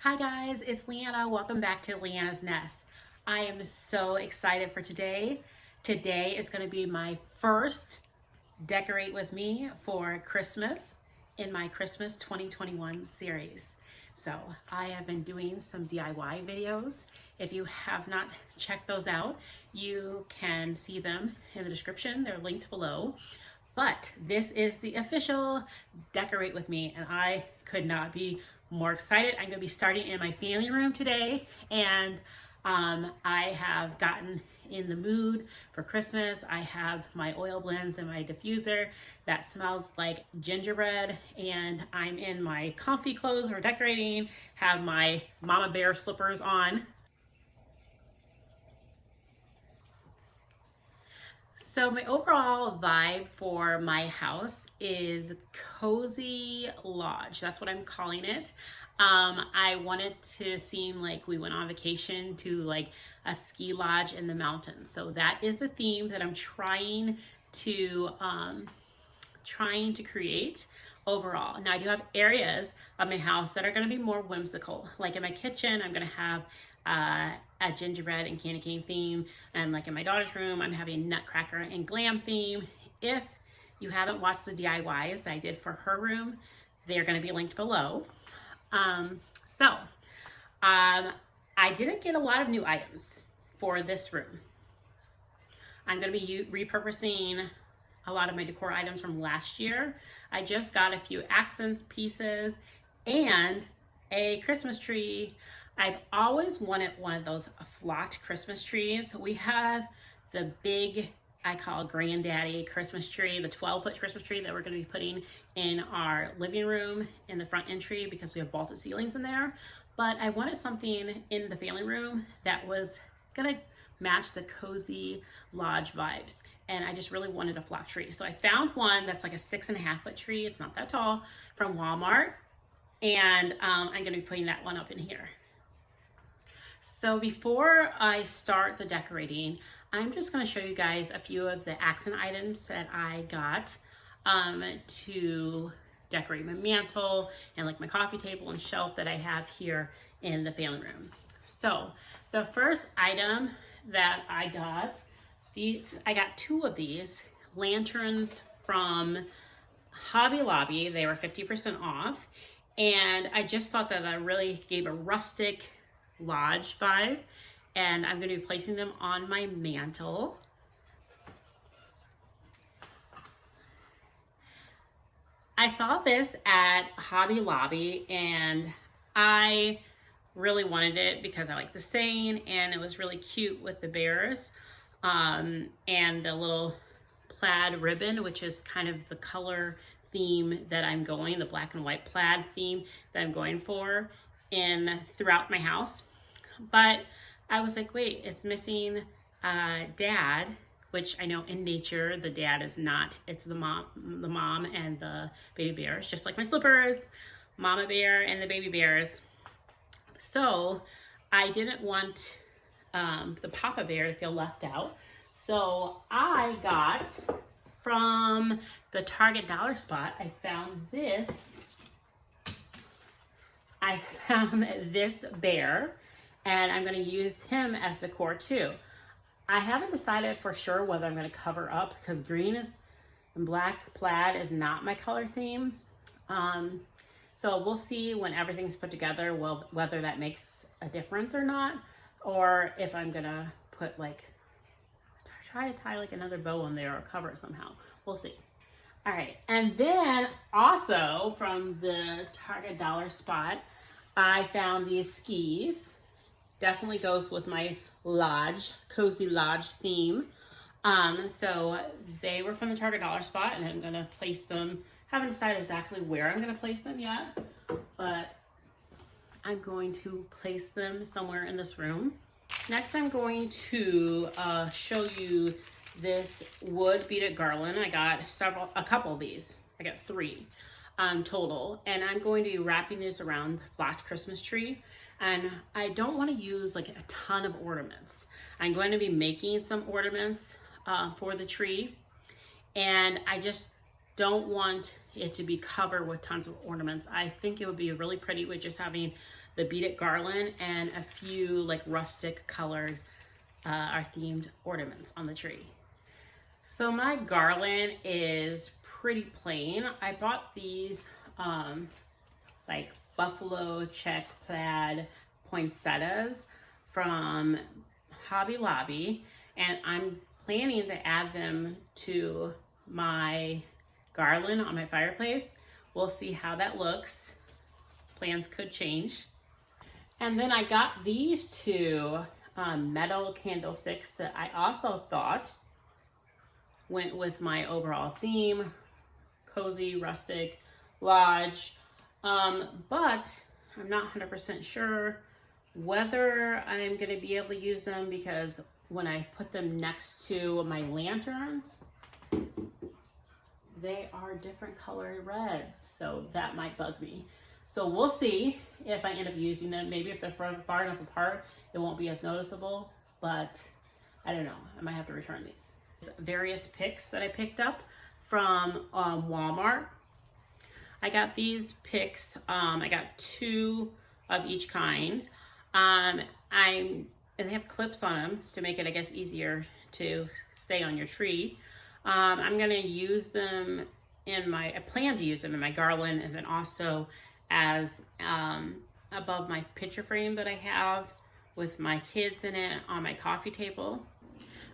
Hi guys, it's Leanna. Welcome back to Leanna's Nest. I am so excited for today. Today is going to be my first Decorate With Me for Christmas in my Christmas 2021 series. So I have been doing some DIY videos. If you have not checked those out, you can see them in the description. They're linked below. But this is the official Decorate With Me, and I could not be more excited. I'm going to be starting in my family room today, and I have gotten in the mood for Christmas. I have my oil blends and my diffuser that smells like gingerbread, and I'm in my comfy clothes for decorating, have my mama bear slippers on. So my overall vibe for my house is cozy lodge. That's what I'm calling it. I want it to seem like we went on vacation to like a ski lodge in the mountains. So that is the theme that I'm trying to create overall. Now I do have areas of my house that are going to be more whimsical. Like in my kitchen, I'm going to have a gingerbread and candy cane theme, and like in my daughter's room, I'm having nutcracker and glam theme. If you haven't watched the DIYs that I did for her room, they're going to be linked below. I didn't get a lot of new items for this room. I'm going to be repurposing a lot of my decor items from last year. I just got a few accent pieces and a Christmas tree. I've always wanted one of those flocked Christmas trees. We have the big, I call granddaddy Christmas tree, the 12-foot Christmas tree that we're going to be putting in our living room in the front entry because we have vaulted ceilings in there. But I wanted something in the family room that was going to match the cozy lodge vibes. And I just really wanted a flocked tree. So I found one that's like a 6.5-foot tree. It's not that tall, from Walmart. And I'm going to be putting that one up in here. So before I start the decorating, I'm just going to show you guys a few of the accent items that I got to decorate my mantle and like my coffee table and shelf that I have here in the family room. So the first item that I got, I got 2 of these lanterns from Hobby Lobby. They were 50% off, and I just thought that I really gave a rustic lodge vibe, and I'm going to be placing them on my mantle. I saw this at Hobby Lobby and I really wanted it because I like the saying, and it was really cute with the bears and the little plaid ribbon, which is kind of the color theme that I'm going, the black and white plaid theme that I'm going for throughout my house. But I was like, wait, it's missing dad, which I know in nature the dad is not. It's the mom and the baby bears, just like my slippers, mama bear and the baby bears. So I didn't want the papa bear to feel left out. So I got from the Target dollar spot, I found this bear, and I'm going to use him as decor too. I haven't decided for sure whether I'm going to cover up, because green and black plaid is not my color theme. So we'll see when everything's put together, whether that makes a difference or not, or if I'm going to put try to tie like another bow on there or cover it somehow. We'll see. All right, and then also from the Target dollar spot, I found these skis. Definitely goes with my lodge, cozy lodge theme. So they were from the Target dollar spot, and I'm gonna place them. Haven't decided exactly where I'm gonna place them yet, but I'm going to place them somewhere in this room. Next, I'm going to show you this wood beaded garland. I got a couple of these. I got 3 total, and I'm going to be wrapping this around the flocked Christmas tree. And I don't want to use like a ton of ornaments. I'm going to be making some ornaments for the tree, and I just don't want it to be covered with tons of ornaments. I think it would be really pretty with just having the beaded garland and a few like rustic colored or themed ornaments on the tree. So my garland is pretty plain. I bought these like buffalo check plaid poinsettias from Hobby Lobby, and I'm planning to add them to my garland on my fireplace. We'll see how that looks. Plans could change. And then I got these two metal candlesticks that I also thought went with my overall theme, cozy, rustic, lodge. But I'm not 100% sure whether I'm gonna be able to use them, because when I put them next to my lanterns, they are different colored reds, so that might bug me. So we'll see if I end up using them. Maybe if they're far enough apart, it won't be as noticeable, but I don't know. I might have to return these. Various picks that I picked up from Walmart. I got these picks. I got 2 of each kind. And they have clips on them to make it, I guess, easier to stay on your tree. I'm gonna use them I plan to use them in my garland, and then also as above my picture frame that I have with my kids in it on my coffee table.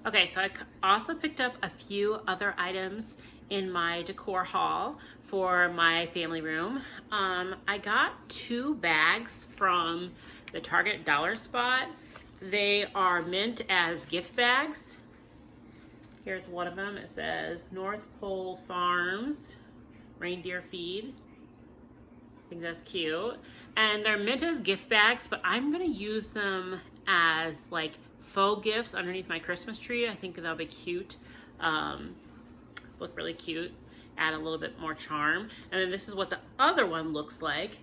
Okay, so I also picked up a few other items in my decor haul for my family room. I got 2 bags from the Target Dollar Spot. They are meant as gift bags. Here's one of them. It says North Pole Farms Reindeer Feed. I think that's cute. And they're meant as gift bags, but I'm gonna use them as like faux gifts underneath my Christmas tree. I think that'll be cute. Look really cute. Add a little bit more charm. And then this is what the other one looks like.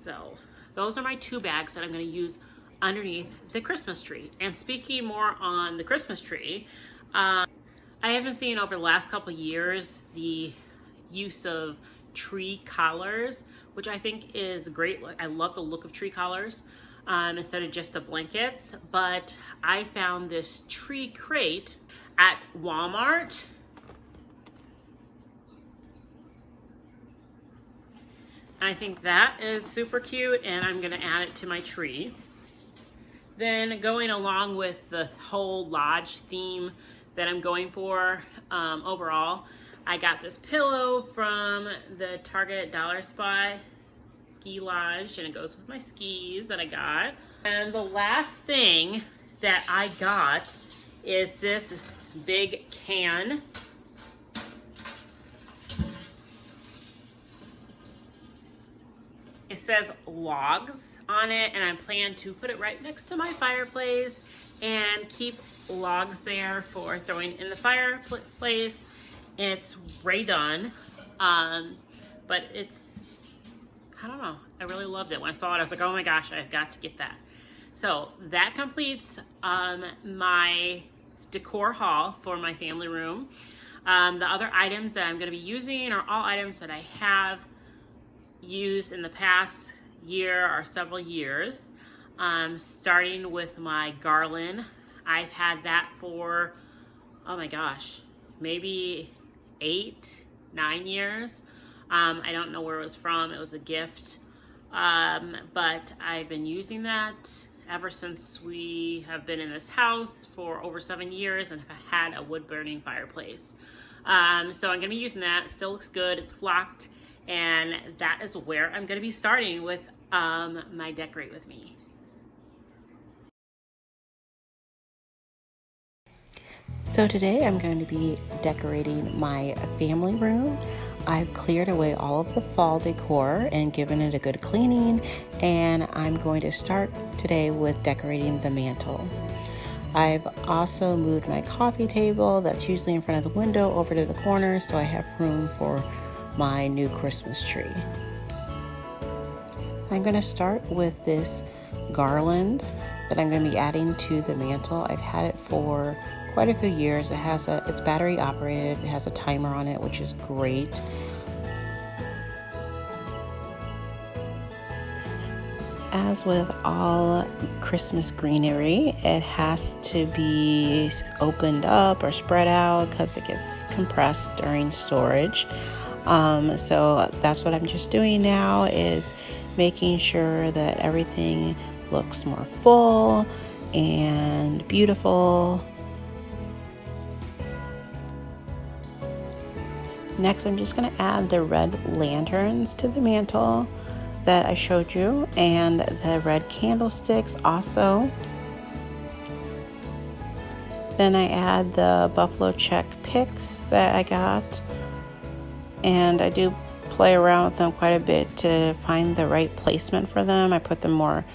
So those are my 2 bags that I'm going to use underneath the Christmas tree. And speaking more on the Christmas tree, I haven't seen over the last couple years the use of tree collars, which I think is great. I love the look of tree collars instead of just the blankets. But I found this tree crate at Walmart. I think that is super cute, and I'm gonna add it to my tree. Then going along with the whole lodge theme that I'm going for overall, I got this pillow from the Target Dollar Spot Ski Lodge, and it goes with my skis that I got. And the last thing that I got is this big can. It says logs on it, and I plan to put it right next to my fireplace and keep logs there for throwing in the fireplace. It's Ray done, but it's, I don't know, I really loved it. When I saw it, I was like, oh my gosh, I've got to get that. So that completes my decor haul for my family room. The other items that I'm going to be using are all items that I have used in the past year or several years. Starting with my garland. I've had that for, oh my gosh, maybe 8, 9 years. I don't know where it was from. It was a gift. But I've been using that ever since we have been in this house for over 7 years and have had a wood burning fireplace. So I'm going to be using that. It still looks good. It's flocked. And that is where I'm going to be starting with my Decorate With Me. So today I'm going to be decorating my family room. I've cleared away all of the fall decor and given it a good cleaning, and I'm going to start today with decorating the mantle. I've also moved my coffee table that's usually in front of the window over to the corner, so I have room for my new Christmas tree. I'm going to start with this garland that I'm going to be adding to the mantle. I've had it for quite a few years. It's battery operated. It has a timer on it, which is great. As with all Christmas greenery, it has to be opened up or spread out because it gets compressed during storage. So that's what I'm just doing now, is making sure that everything looks more full and beautiful. Next, I'm just going to add the red lanterns to the mantle that I showed you, and the red candlesticks also. Then I add the buffalo check picks that I got, and I do play around with them quite a bit to find the right placement for them. I put them more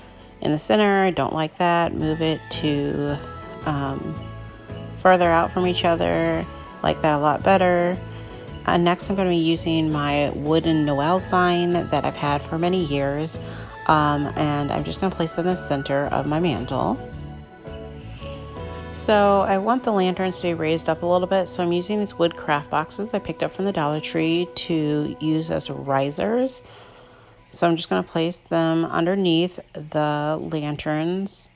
in the center. I don't like that. Move it to further out from each other. Like that a lot better. Next, I'm going to be using my wooden Noel sign that I've had for many years, and I'm just going to place it in the center of my mantle. So I want the lanterns to be raised up a little bit, so I'm using these wood craft boxes I picked up from the Dollar Tree to use as risers. So I'm just going to place them underneath the lanterns,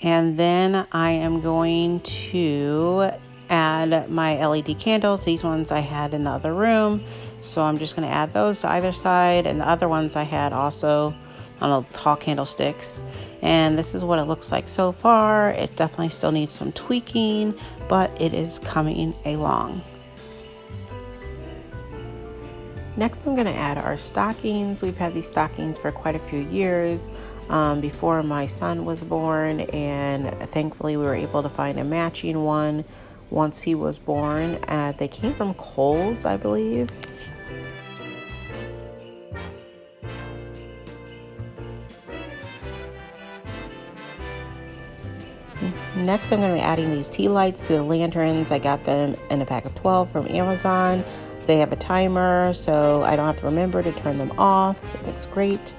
and then I am going to add my LED candles. These ones I had in the other room, so I'm just going to add those to either side, and the other ones I had also on the tall candlesticks. And this is what it looks like so far. It definitely still needs some tweaking, but it is coming along. Next, I'm going to add our stockings. We've had these stockings for quite a few years before my son was born, and thankfully we were able to find a matching one once he was born. They came from Kohl's, I believe. Next, I'm going to be adding these tea lights to the lanterns. I got them in a pack of 12 from Amazon. They have a timer, so I don't have to remember to turn them off. That's great.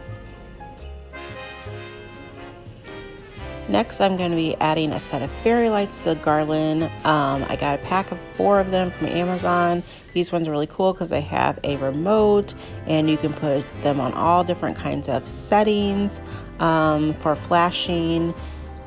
Next, I'm going to be adding a set of fairy lights to the garland. I got a pack of 4 of them from Amazon. These ones are really cool because they have a remote, and you can put them on all different kinds of settings for flashing,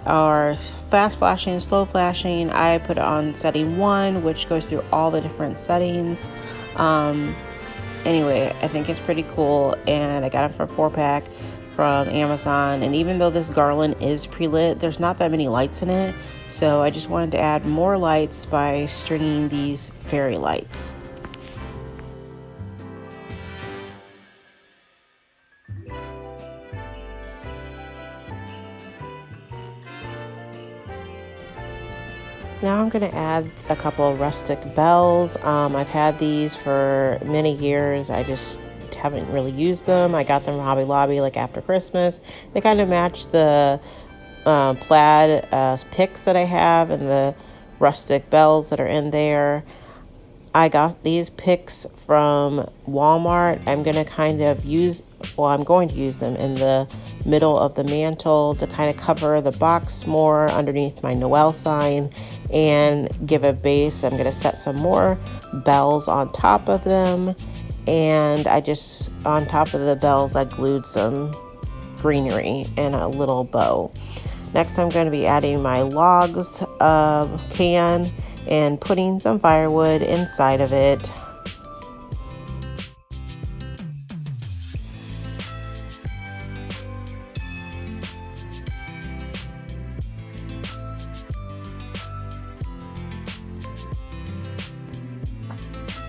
or fast flashing, slow flashing. I put it on setting 1, which goes through all the different settings. Anyway, I think it's pretty cool, and I got it for a 4-pack from Amazon. And even though this garland is pre-lit, there's not that many lights in it, so I just wanted to add more lights by stringing these fairy lights. Now I'm going to add a couple of rustic bells. I've had these for many years. I just haven't really used them. I got them from Hobby Lobby like after Christmas. They kind of match the plaid picks that I have and the rustic bells that are in there. I got these picks from Walmart. I'm going to use them in the middle of the mantle to kind of cover the box more underneath my Noel sign and give a base. I'm going to set some more bells on top of them, and on top of the bells I glued some greenery and a little bow. Next, I'm going to be adding my logs can and putting some firewood inside of it.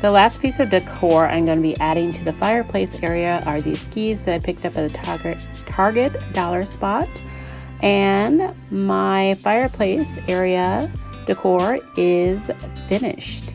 The last piece of decor I'm going to be adding to the fireplace area are these skis that I picked up at the Target dollar spot. And my fireplace area decor is finished.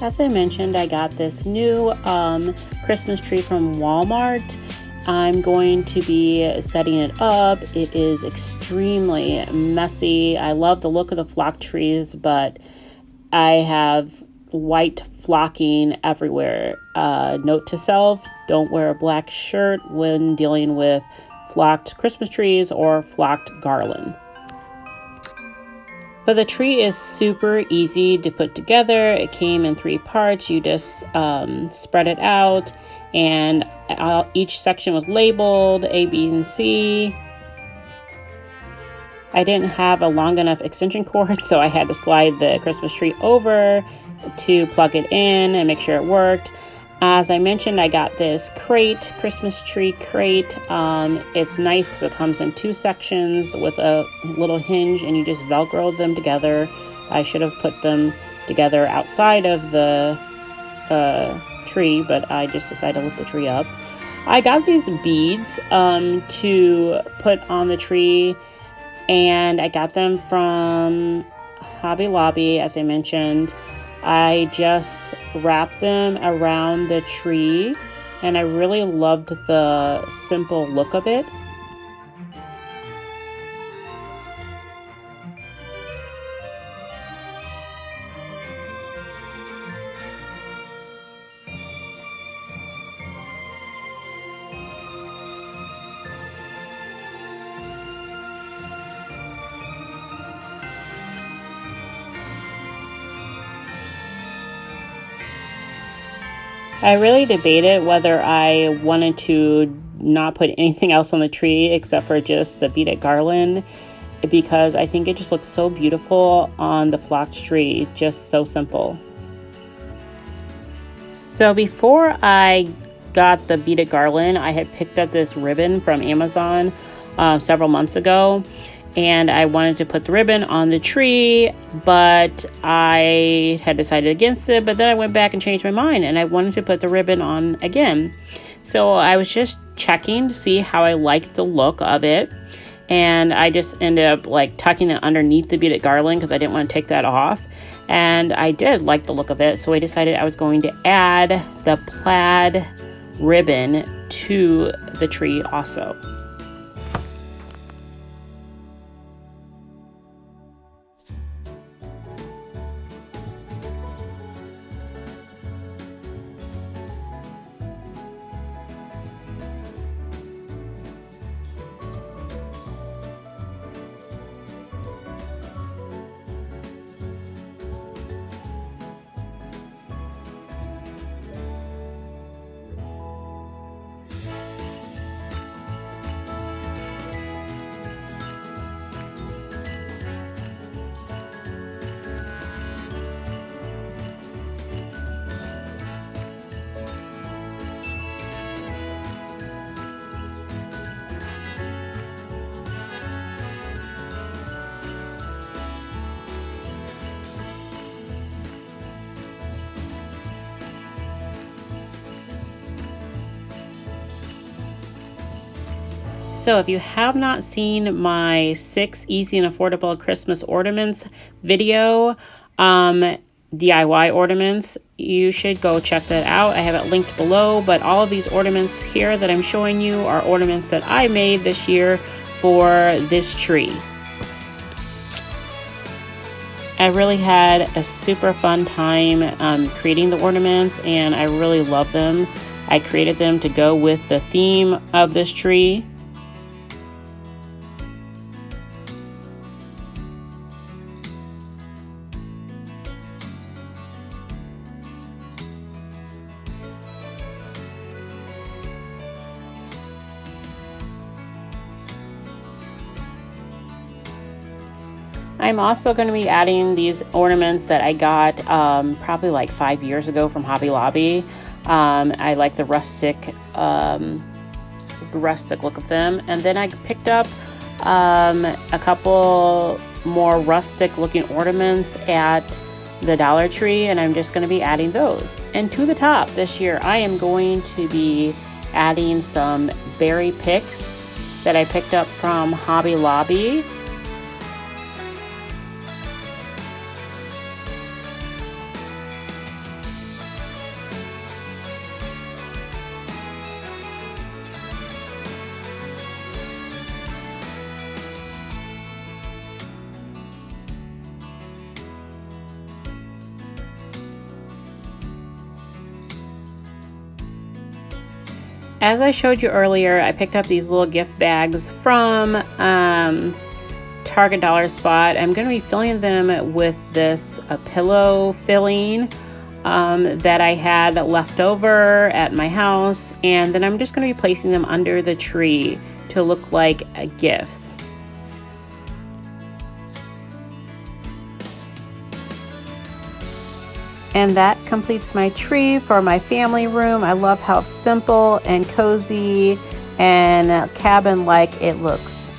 As I mentioned, I got this new Christmas tree from Walmart. I'm going to be setting it up. It is extremely messy. I love the look of the flock trees, but I have white flocking everywhere. Note to self, don't wear a black shirt when dealing with flocked Christmas trees or flocked garland. But the tree is super easy to put together. It came in 3 parts. You just spread it out, and each section was labeled A, B, and C. I didn't have a long enough extension cord, so I had to slide the Christmas tree over to plug it in and make sure it worked. As I mentioned, I got this crate, Christmas tree crate. It's nice because it comes in 2 sections with a little hinge, and you just Velcro them together. I should have put them together outside of the tree, but I just decided to lift the tree up. I got these beads to put on the tree, and I got them from Hobby Lobby, as I mentioned. I just wrapped them around the tree, and I really loved the simple look of it. I really debated whether I wanted to not put anything else on the tree except for just the beaded garland, because I think it just looks so beautiful on the flocked tree, just so simple. So before I got the beaded garland, I had picked up this ribbon from Amazon several months ago, and I wanted to put the ribbon on the tree, but I had decided against it. But then I went back and changed my mind, and I wanted to put the ribbon on again. So I was just checking to see how I liked the look of it, and I just ended up like tucking it underneath the beaded garland because I didn't want to take that off. And I did like the look of it, so I decided I was going to add the plaid ribbon to the tree also. So if you have not seen my 6 easy and affordable Christmas ornaments video, DIY ornaments, you should go check that out. I have it linked below, but all of these ornaments here that I'm showing you are ornaments that I made this year for this tree. I really had a super fun time creating the ornaments, and I really love them. I created them to go with the theme of this tree. I'm also going to be adding these ornaments that I got probably like 5 years ago from Hobby Lobby. I like the rustic look of them. And then I picked up a couple more rustic looking ornaments at the Dollar Tree, and I'm just going to be adding those. And to the top this year, I am going to be adding some berry picks that I picked up from Hobby Lobby. As I showed you earlier, I picked up these little gift bags from Target Dollar Spot. I'm going to be filling them with this pillow filling that I had left over at my house, and then I'm just going to be placing them under the tree to look like gifts. And that completes my tree for my family room. I love how simple and cozy and cabin-like it looks.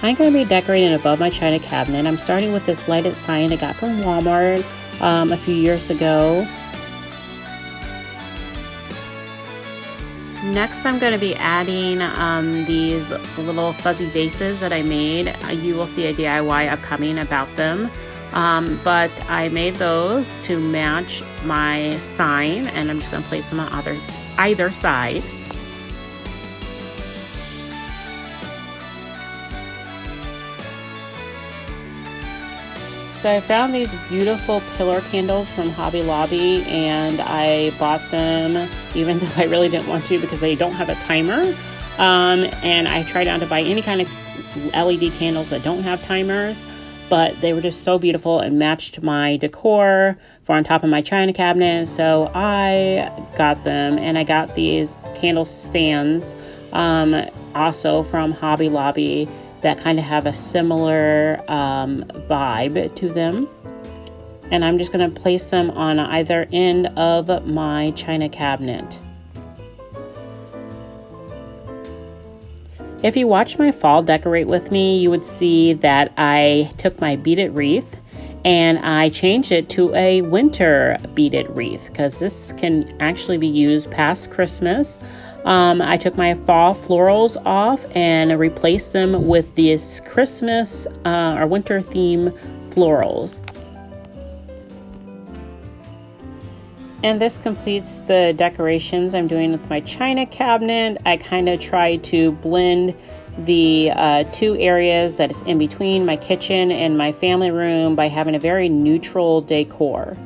I'm going to be decorating above my china cabinet. I'm starting with this lighted sign I got from Walmart a few years ago. Next, I'm going to be adding these little fuzzy vases that I made. You will see a DIY upcoming about them. But I made those to match my sign, and I'm just going to place them on either side. So I found these beautiful pillar candles from Hobby Lobby, and I bought them even though I really didn't want to because they don't have a timer. And I tried not to buy any kind of LED candles that don't have timers, but they were just so beautiful and matched my decor for on top of my china cabinet. So I got them, and I got these candle stands also from Hobby Lobby that kind of have a similar vibe to them. And I'm just going to place them on either end of my china cabinet. If you watch my fall decorate with me, you would see that I took my beaded wreath and I changed it to a winter beaded wreath because this can actually be used past Christmas. I took my fall florals off and replaced them with these Christmas or winter theme florals. And this completes the decorations I'm doing with my china cabinet. I kind of try to blend the two areas that is in between my kitchen and my family room by having a very neutral decor.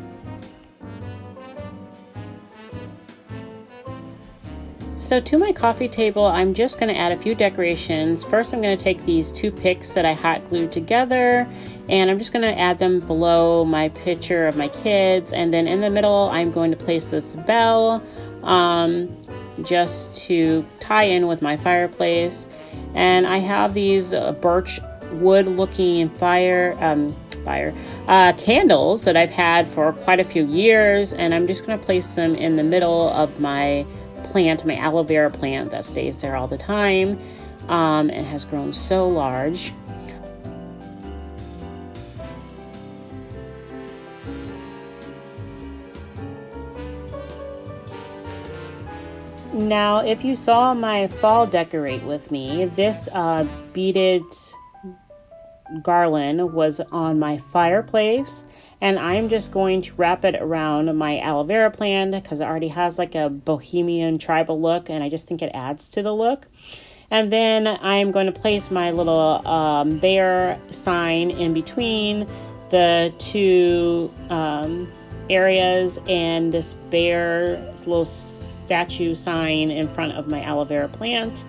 So to my coffee table, I'm just going to add a few decorations. First, I'm going to take these two picks that I hot glued together, and I'm just going to add them below my picture of my kids. And then in the middle, I'm going to place this bell just to tie in with my fireplace. And I have these birch wood looking candles that I've had for quite a few years, and I'm just going to place them in the middle of my plant, my aloe vera plant that stays there all the time and has grown so large. Now, if you saw my fall decorate with me, this beaded garland was on my fireplace, and I'm just going to wrap it around my aloe vera plant because it already has like a bohemian tribal look, and I just think it adds to the look. And then I'm going to place my little bear sign in between the two areas, and this bear little statue sign in front of my aloe vera plant.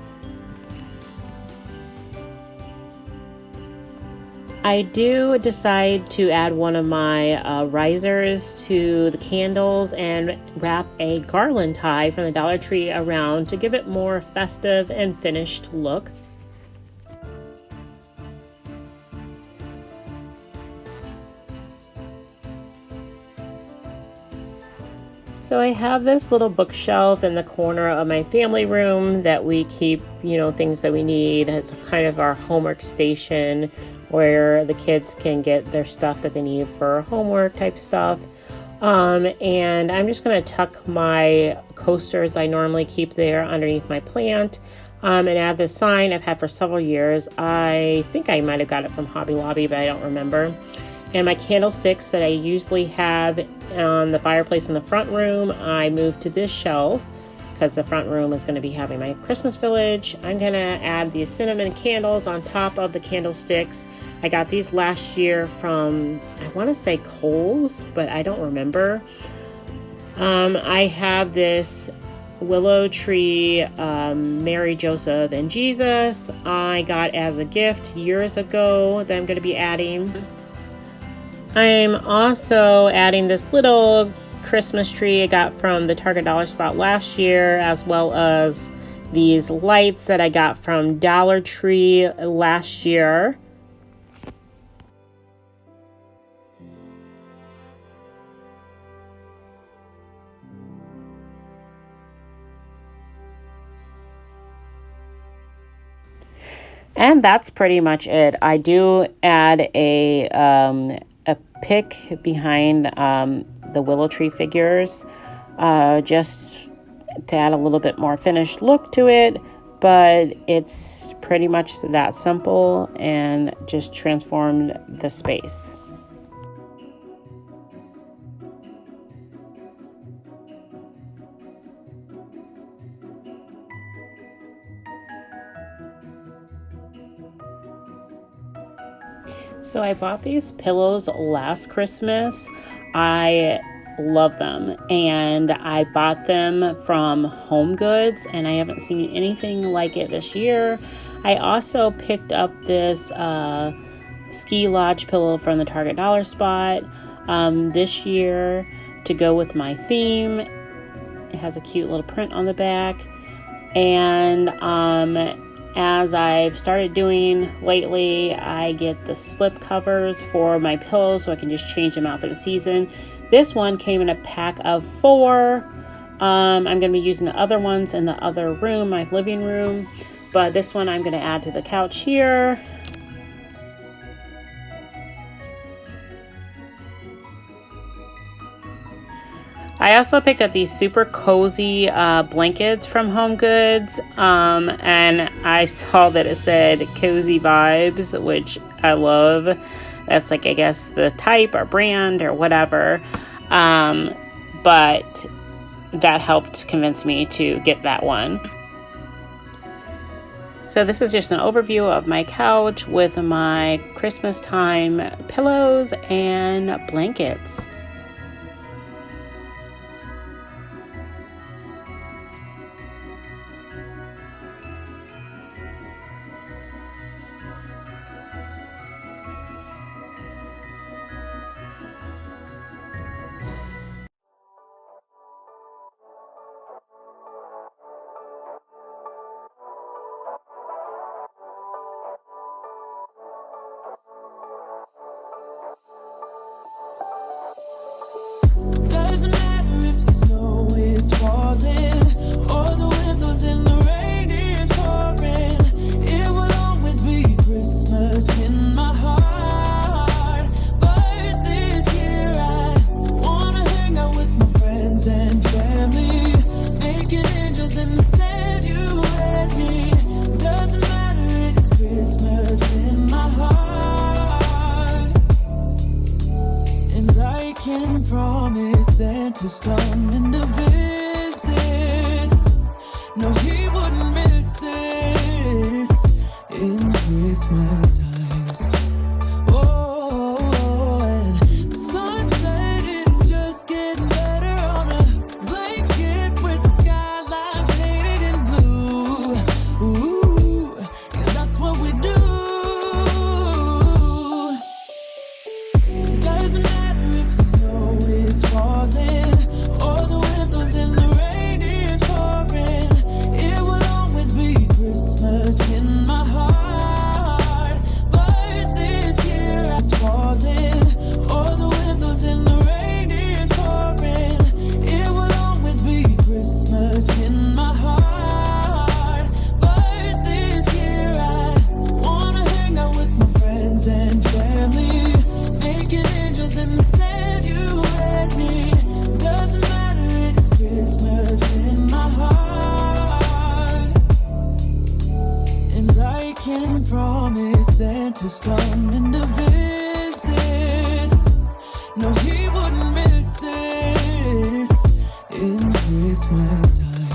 I do decide to add one of my risers to the candles and wrap a garland tie from the Dollar Tree around to give it more festive and finished look. So I have this little bookshelf in the corner of my family room that we keep, things that we need. It's kind of our homework station where the kids can get their stuff that they need for homework type stuff. And I'm just going to tuck my coasters I normally keep there underneath my plant and add this sign I've had for several years. I think I might have got it from Hobby Lobby, but I don't remember. And my candlesticks that I usually have on the fireplace in the front room, I moved to this shelf because the front room is going to be having my Christmas village. I'm going to add these cinnamon candles on top of the candlesticks I got these last year from, I want to say Kohl's, but I don't remember. I have this willow tree, Mary, Joseph, and Jesus I got as a gift years ago that I'm going to be adding. I'm also adding this little Christmas tree I got from the Target Dollar Spot last year, as well as these lights that I got from Dollar Tree last year. And that's pretty much it. I do add a pick behind the willow tree figures, just to add a little bit more finished look to it. But it's pretty much that simple and just transformed the space. So I bought these pillows last Christmas. I love them, and I bought them from Home Goods, and I haven't seen anything like it this year. I also picked up this ski lodge pillow from the Target Dollar Spot this year to go with my theme. It has a cute little print on the back, and as I've started doing lately, I get the slip covers for my pillows so I can just change them out for the season. This one came in a pack of 4. I'm going to be using the other ones in the other room, my living room. But this one I'm going to add to the couch here. I also picked up these super cozy blankets from Home Goods, and I saw that it said cozy vibes, which I love. That's like, I guess, the type or brand or whatever, but that helped convince me to get that one. So this is just an overview of my couch with my Christmas time pillows and blankets. Doesn't matter if the snow is falling or the windows in the rain is pouring. It will always be Christmas in my heart. But this year I wanna hang out with my friends and family, making angels in the sand, you and me. Doesn't matter, it is Christmas in my heart. And I can promise Santa's coming to visit. No, he wouldn't miss this in Christmas times. Oh, and the sunset is just getting better on a blanket with the skyline painted in blue. Ooh, yeah, that's what we do. Doesn't matter if the snow is falling or the windows in the rain is pouring. It will always be Christmas in my heart. But this year it's falling or the windows in the rain is pouring. It will always be Christmas in my heart. But this year I wanna hang out with my friends and family, making angels in the sand, you and me. Doesn't matter, it is Christmas in my heart. And I can promise Santa's coming to visit. No, he wouldn't miss this in Christmas time.